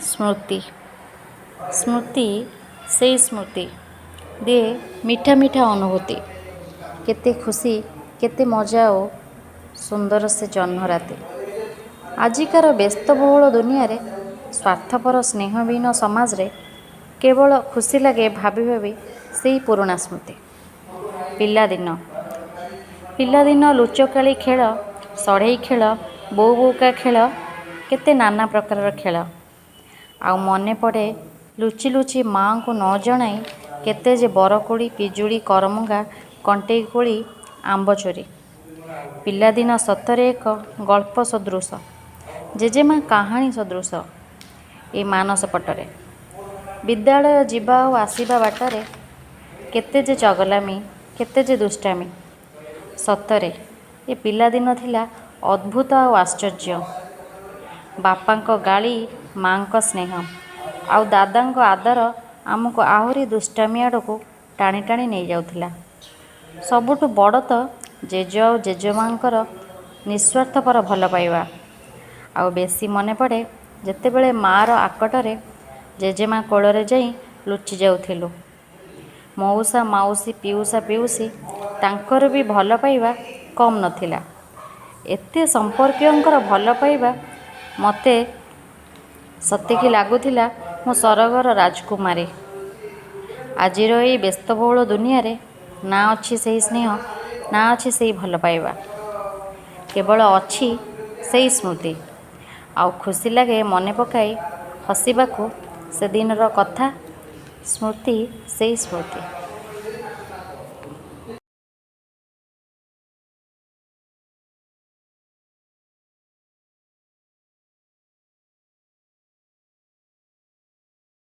ସ୍ମୃତି ସ୍ମୃତି ସେଇ ସ୍ମୃତି ଦିଏ ମିଠା ମିଠା ଅନୁଭୂତି। କେତେ ଖୁସି, କେତେ ମଜା ଓ ସୁନ୍ଦର ସେ ଜହ୍ନ ରାତି। ଆଜିକାର ବ୍ୟସ୍ତବହୁଳ ଦୁନିଆରେ, ସ୍ୱାର୍ଥପର ସ୍ନେହହୀନ ସମାଜରେ କେବଳ ଖୁସି ଲାଗେ ଭାବି ଭାବି ସେଇ ପୁରୁଣା ସ୍ମୃତି। ପିଲାଦିନ ଲୁଚକାଳି ଖେଳ, ସଢ଼େଇ ଖେଳ, ବୋଉ ବୋଉକା ଖେଳ, କେତେ ନାନା ପ୍ରକାରର ଖେଳ। ଆଉ ମନେ ପଡ଼େ ଲୁଚି ଲୁଚି ମାଆଙ୍କୁ ନ ଜଣାଇ କେତେ ଯେ ବରକୋଳି, ପିଜୁଳି, କରମଙ୍ଗା, କଣ୍ଟେଇ କୋଳି, ଆମ୍ବ ଚୋରି। ପିଲାଦିନ ସତରେ ଏକ ଗଳ୍ପ ସଦୃଶ, ଜେଜେମା କାହାଣୀ ସଦୃଶ ଏ ମାନସ ପଟରେ। ବିଦ୍ୟାଳୟ ଯିବା ଆଉ ଆସିବା ବାଟରେ କେତେ ଯେ ଚଗଲାମି, କେତେ ଯେ ଦୁଷ୍ଟାମି। ସତରେ ଏ ପିଲାଦିନ ଥିଲା ଅଦ୍ଭୁତ ଆଉ ଆଶ୍ଚର୍ଯ୍ୟ। ବାପାଙ୍କ ଗାଳି, ମାଆଙ୍କ ସ୍ନେହ ଆଉ ଦାଦାଙ୍କ ଆଦର ଆମକୁ ଆହୁରି ଦୁଷ୍ଟାମି ଆଡ଼କୁ ଟାଣି ଟାଣି ନେଇଯାଉଥିଲା। ସବୁଠୁ ବଡ଼ ତ ଜେଜ ଆଉ ଜେଜେମାଙ୍କର ନିଃସ୍ୱାର୍ଥପର ଭଲ ପାଇବା। ଆଉ ବେଶୀ ମନେ ପଡ଼େ ଯେତେବେଳେ ମାଆର ଆକଟରେ ଜେଜେମା କୋଳରେ ଯାଇ ଲୁଚି ଯାଉଥିଲୁ। ମଉସା ମାଉସୀ, ପିଉସା ପିଉସୀ, ତାଙ୍କର ବି ଭଲ ପାଇବା କମ୍ ନଥିଲା। ଏତେ ସମ୍ପର୍କୀୟଙ୍କର ଭଲ ପାଇବା ମୋତେ ସତେକି ଲାଗୁଥିଲା ମୁଁ ସରଗର ରାଜକୁମାରୀ। ଆଜିର ଏଇ ବ୍ୟସ୍ତବହୁଳ ଦୁନିଆରେ ନା ଅଛି ସେଇ ସ୍ନେହ, ନା ଅଛି ସେଇ ଭଲ ପାଇବା। କେବଳ ଅଛି ସେଇ ସ୍ମୃତି। ଆଉ ଖୁସି ଲାଗେ ମନେ ପକାଇ ହସିବାକୁ ସେଦିନର କଥା। ସ୍ମୃତି ସେଇ ସ୍ମୃତି।